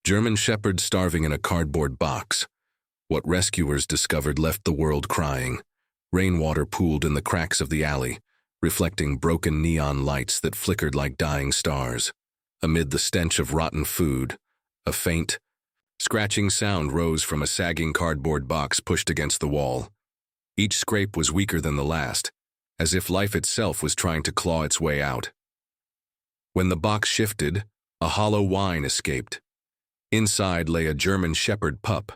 German Shepherd starving in a cardboard box. What rescuers discovered left the world crying. Rainwater pooled in the cracks of the alley, reflecting broken neon lights that flickered like dying stars. Amid the stench of rotten food, a faint, scratching sound rose from a sagging cardboard box pushed against the wall. Each scrape was weaker than the last, as if life itself was trying to claw its way out. When the box shifted, a hollow whine escaped. Inside lay a German Shepherd pup,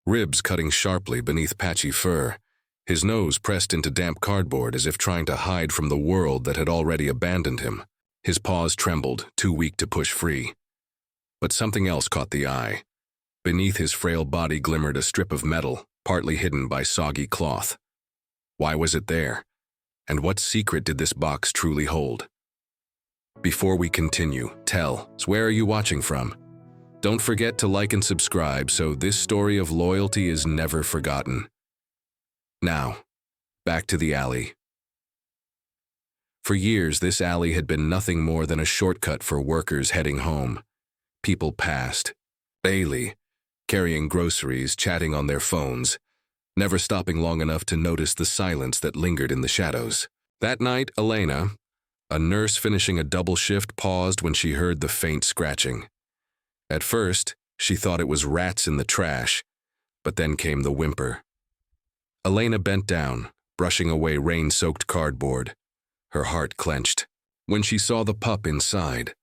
ribs cutting sharply beneath patchy fur, his nose pressed into damp cardboard as if trying to hide from the world that had already abandoned him. His paws trembled, too weak to push free. But something else caught the eye. Beneath his frail body glimmered a strip of metal, partly hidden by soggy cloth. Why was it there? And what secret did this box truly hold? Before we continue, tell us, where are you watching from? Don't forget to like and subscribe so this story of loyalty is never forgotten. Now, back to the alley. For years, this alley had been nothing more than a shortcut for workers heading home. People passed, daily, carrying groceries, chatting on their phones, never stopping long enough to notice the silence that lingered in the shadows. That night, Elena, a nurse finishing a double shift, paused when she heard the faint scratching. At first, she thought it was rats in the trash, but then came the whimper. Elena bent down, brushing away rain-soaked cardboard. Her heart clenched when she saw the pup inside.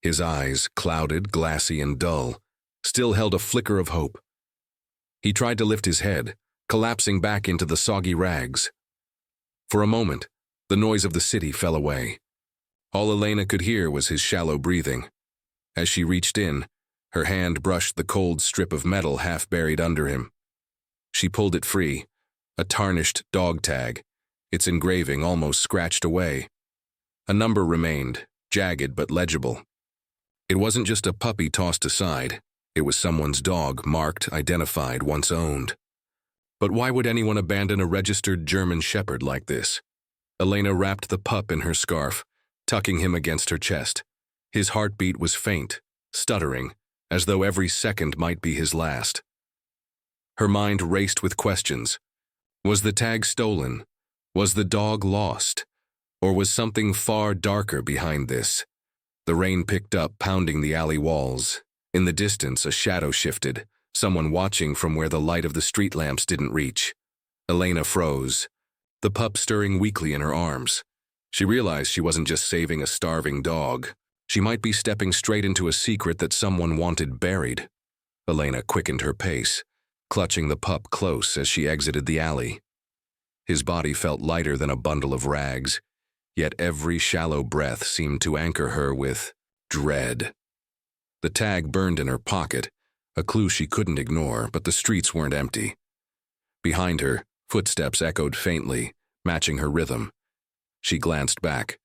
His eyes, clouded, glassy, and dull, still held a flicker of hope. He tried to lift his head, collapsing back into the soggy rags. For a moment, the noise of the city fell away. All Elena could hear was his shallow breathing. As she reached in, her hand brushed the cold strip of metal half buried under him. She pulled it free, a tarnished dog tag, its engraving almost scratched away. A number remained, jagged but legible. It wasn't just a puppy tossed aside. It was someone's dog, marked, identified, once owned. But why would anyone abandon a registered German Shepherd like this? Elena wrapped the pup in her scarf, tucking him against her chest. His heartbeat was faint, stuttering, as though every second might be his last. Her mind raced with questions. Was the tag stolen? Was the dog lost? Or was something far darker behind this? The rain picked up, pounding the alley walls. In the distance, a shadow shifted, someone watching from where the light of the street lamps didn't reach. Elena froze, the pup stirring weakly in her arms. She realized she wasn't just saving a starving dog. She might be stepping straight into a secret that someone wanted buried. Elena quickened her pace, clutching the pup close as she exited the alley. His body felt lighter than a bundle of rags, yet every shallow breath seemed to anchor her with dread. The tag burned in her pocket, a clue she couldn't ignore, but the streets weren't empty. Behind her, footsteps echoed faintly, matching her rhythm. She glanced back.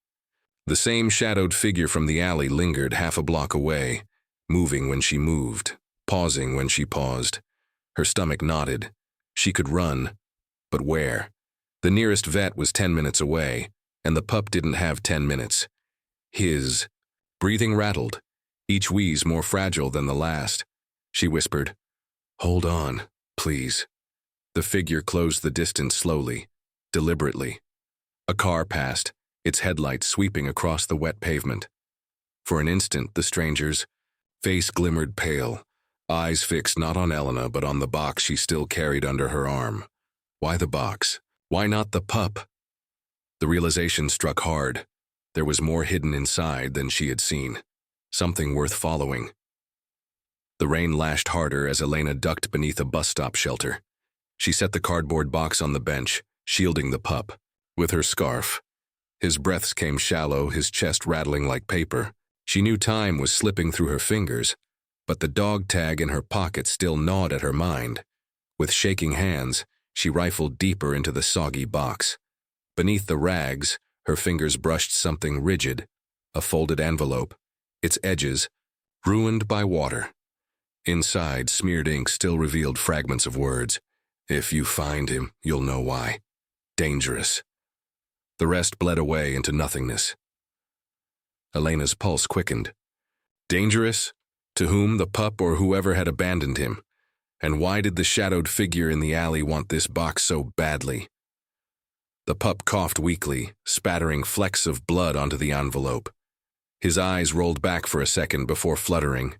The same shadowed figure from the alley lingered half a block away, moving when she moved, pausing when she paused. Her stomach knotted. She could run, but where? The nearest vet was 10 minutes away, and the pup didn't have 10 minutes. His breathing rattled, each wheeze more fragile than the last. She whispered, "Hold on, please." The figure closed the distance slowly, deliberately. A car passed, its headlights sweeping across the wet pavement. For an instant, the stranger's face glimmered pale, eyes fixed not on Elena but on the box she still carried under her arm. Why the box? Why not the pup? The realization struck hard. There was more hidden inside than she had seen. Something worth following. The rain lashed harder as Elena ducked beneath a bus stop shelter. She set the cardboard box on the bench, shielding the pup with her scarf. His breaths came shallow, his chest rattling like paper. She knew time was slipping through her fingers, but the dog tag in her pocket still gnawed at her mind. With shaking hands, she rifled deeper into the soggy box. Beneath the rags, her fingers brushed something rigid, a folded envelope, its edges ruined by water. Inside, smeared ink still revealed fragments of words. "If you find him, you'll know why. Dangerous." The rest bled away into nothingness. Elena's pulse quickened. Dangerous? To whom, the pup or whoever had abandoned him? And why did the shadowed figure in the alley want this box so badly? The pup coughed weakly, spattering flecks of blood onto the envelope. His eyes rolled back for a second before fluttering.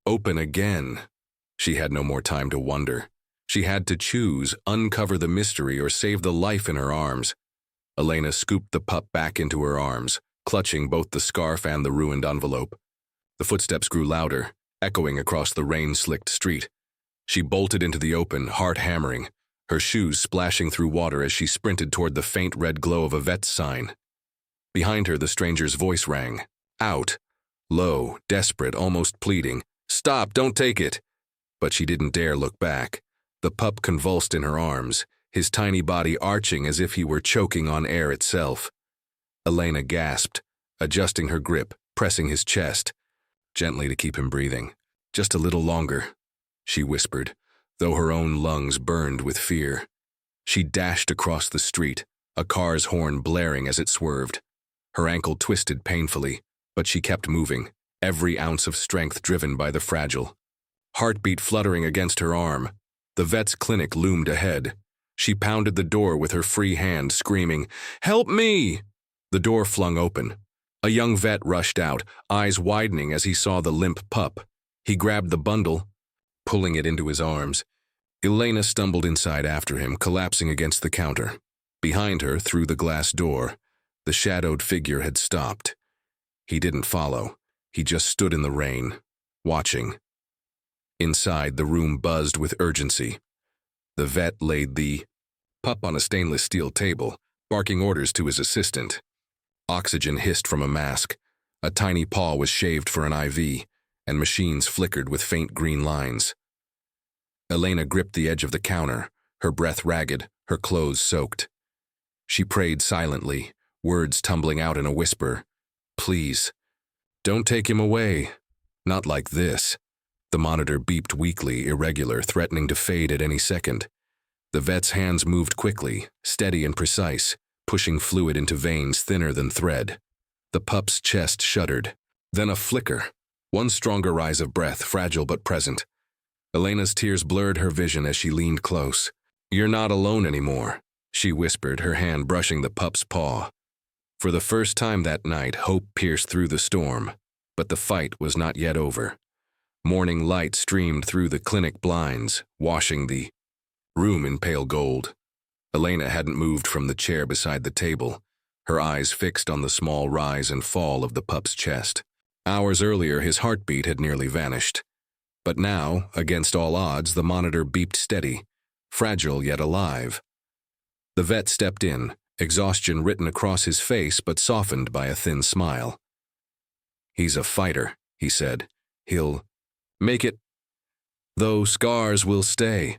Open again. She had no more time to wonder. She had to choose, uncover the mystery or save the life in her arms. Elena scooped the pup back into her arms, clutching both the scarf and the ruined envelope. The footsteps grew louder, echoing across the rain-slicked street. She bolted into the open, heart hammering, her shoes splashing through water as she sprinted toward the faint red glow of a vet's sign. Behind her, the stranger's voice rang. Out. Low, desperate, almost pleading. Stop, don't take it. But she didn't dare look back. The pup convulsed in her arms, his tiny body arching as if he were choking on air itself. Elena gasped, adjusting her grip, pressing his chest, gently to keep him breathing. Just a little longer, she whispered, though her own lungs burned with fear. She dashed across the street, a car's horn blaring as it swerved. Her ankle twisted painfully, but she kept moving, every ounce of strength driven by the fragile. Heartbeat fluttering against her arm. The vet's clinic loomed ahead. She pounded the door with her free hand, screaming, "Help me!" The door flung open. A young vet rushed out, eyes widening as he saw the limp pup. He grabbed the bundle, pulling it into his arms. Elena stumbled inside after him, collapsing against the counter. Behind her, through the glass door, the shadowed figure had stopped. He didn't follow. He just stood in the rain, watching. Inside, the room buzzed with urgency. The vet laid the pup on a stainless steel table, barking orders to his assistant. Oxygen hissed from a mask. A tiny paw was shaved for an IV, and machines flickered with faint green lines. Elena gripped the edge of the counter, her breath ragged, her clothes soaked. She prayed silently, words tumbling out in a whisper. Please, don't take him away. Not like this. The monitor beeped weakly, irregular, threatening to fade at any second. The vet's hands moved quickly, steady and precise, pushing fluid into veins thinner than thread. The pup's chest shuddered. Then a flicker, one stronger rise of breath, fragile but present. Elena's tears blurred her vision as she leaned close. You're not alone anymore, she whispered, her hand brushing the pup's paw. For the first time that night, hope pierced through the storm, but the fight was not yet over. Morning light streamed through the clinic blinds, washing the room in pale gold. Elena hadn't moved from the chair beside the table, her eyes fixed on the small rise and fall of the pup's chest. Hours earlier, his heartbeat had nearly vanished. But now, against all odds, the monitor beeped steady, fragile yet alive. The vet stepped in, exhaustion written across his face but softened by a thin smile. He's a fighter, he said. He'll make it. Though scars will stay.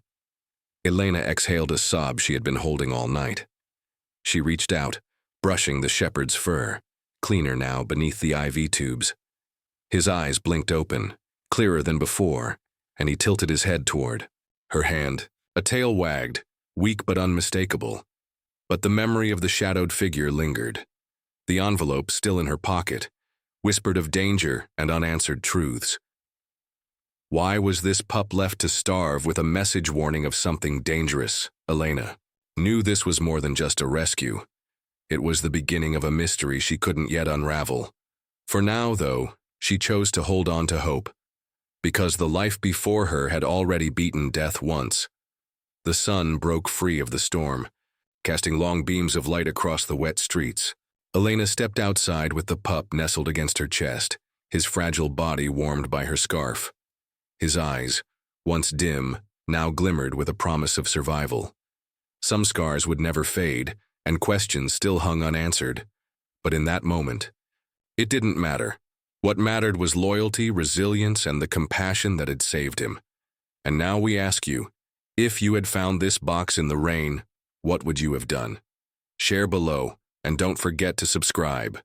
Elena exhaled a sob she had been holding all night. She reached out, brushing the shepherd's fur, cleaner now beneath the IV tubes. His eyes blinked open, clearer than before, and he tilted his head toward her hand. A tail wagged, weak but unmistakable. But the memory of the shadowed figure lingered. The envelope, still in her pocket, whispered of danger and unanswered truths. Why was this pup left to starve with a message warning of something dangerous? Elena knew this was more than just a rescue. It was the beginning of a mystery she couldn't yet unravel. For now, though, she chose to hold on to hope, because the life before her had already beaten death once. The sun broke free of the storm, casting long beams of light across the wet streets. Elena stepped outside with the pup nestled against her chest, his fragile body warmed by her scarf. His eyes, once dim, now glimmered with a promise of survival. Some scars would never fade, and questions still hung unanswered. But in that moment, it didn't matter. What mattered was loyalty, resilience, and the compassion that had saved him. And now we ask you, if you had found this box in the rain, what would you have done? Share below, and don't forget to subscribe.